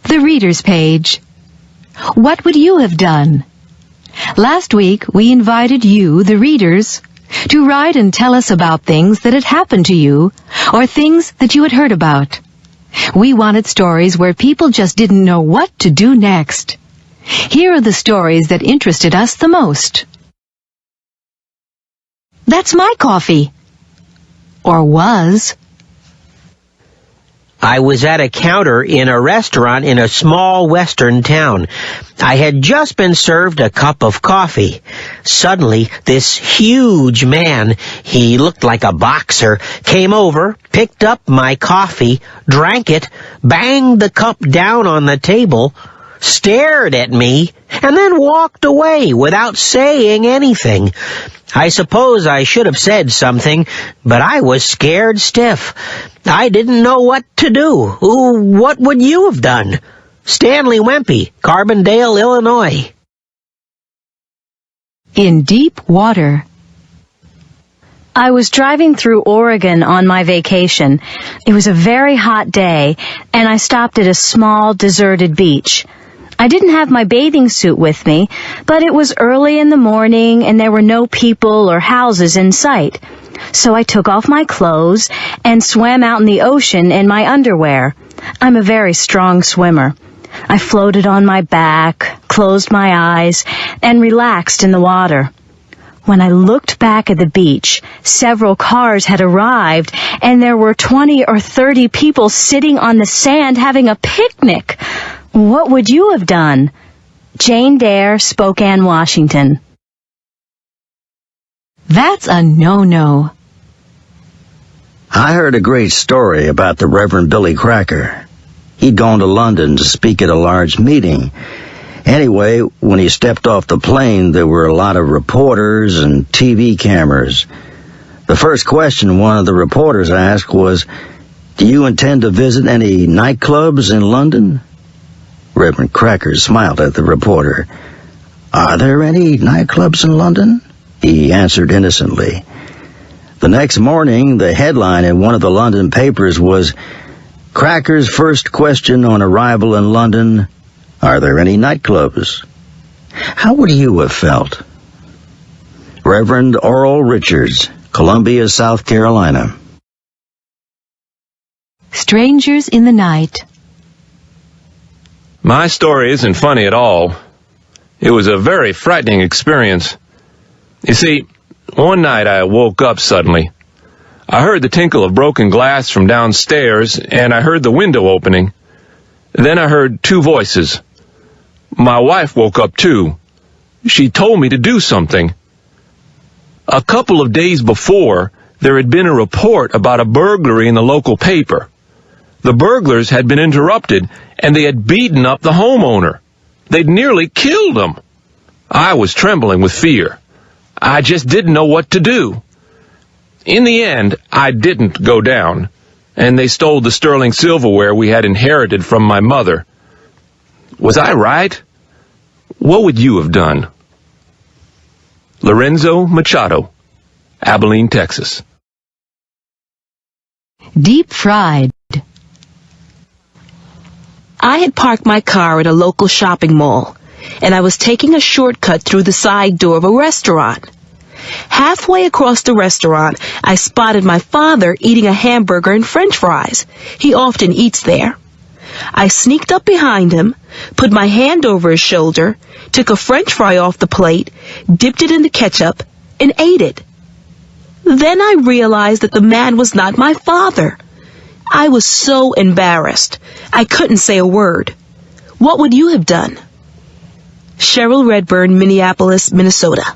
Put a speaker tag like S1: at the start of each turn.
S1: The Reader's Page. What would you have done? Last week, we invited you, the readers, to write and tell us about things that had happened to you or things that you had heard about. We wanted stories where people just didn't know what to do next. Here are the stories that interested us the most. That's my coffee. Or was.
S2: I was at a counter in a restaurant in a small western town. I had just been served a cup of coffee. Suddenly, this huge man, he looked like a boxer, came over, picked up my coffee, drank it, banged the cup down on the table, stared at me, and then walked away without saying anything. I suppose I should have said something, but I was scared stiff. I didn't know what to do. What would you have done? Stanley Wempy, Carbondale, Illinois.
S1: In deep water.
S3: I was driving through Oregon on my vacation. It was a very hot day, and I stopped at a small, deserted beach. I didn't have my bathing suit with me, but it was early in the morning and there were no people or houses in sight. So I took off my clothes and swam out in the ocean in my underwear. I'm a very strong swimmer. I floated on my back, closed my eyes, and relaxed in the water. When I looked back at the beach, several cars had arrived, and there were 20 or 30 people sitting on the sand having a picnic. What would you have done? Jane Dare, Spokane, Washington.
S1: That's a no-no.
S4: I heard a great story about the Reverend Billy Cracker. He'd gone to London to speak at a large meeting. Anyway, when he stepped off the plane, there were a lot of reporters and TV cameras. The first question one of the reporters asked was, "Do you intend to visit any nightclubs in London?" Reverend Cracker smiled at the reporter. "Are there any nightclubs in London?" he answered innocently. The next morning, the headline in one of the London papers was, "Cracker's first question on arrival in London, are there any nightclubs?" How would you have felt? Reverend Oral Richards, Columbia, South Carolina.
S1: Strangers in the Night.
S5: My story isn't funny at all. It was a very frightening experience. You see, one night I woke up suddenly. I heard the tinkle of broken glass from downstairs, and I heard the window opening. Then I heard two voices. My wife woke up too. She told me to do something. A couple of days before, there had been a report about a burglary in the local paper. The burglars had been interrupted, and they had beaten up the homeowner. They'd nearly killed him. I was trembling with fear. I just didn't know what to do. In the end, I didn't go down, and they stole the sterling silverware we had inherited from my mother. Was I right? What would you have done? Lorenzo Machado, Abilene, Texas.
S1: Deep fried.
S6: I had parked my car at a local shopping mall, and I was taking a shortcut through the side door of a restaurant. Halfway across the restaurant, I spotted my father eating a hamburger and French fries. He often eats there. I sneaked up behind him, put my hand over his shoulder, took a French fry off the plate, dipped it in the ketchup, and ate it. Then I realized that the man was not my father. I was so embarrassed. I couldn't say a word. What would you have done? Cheryl Redburn, Minneapolis, Minnesota.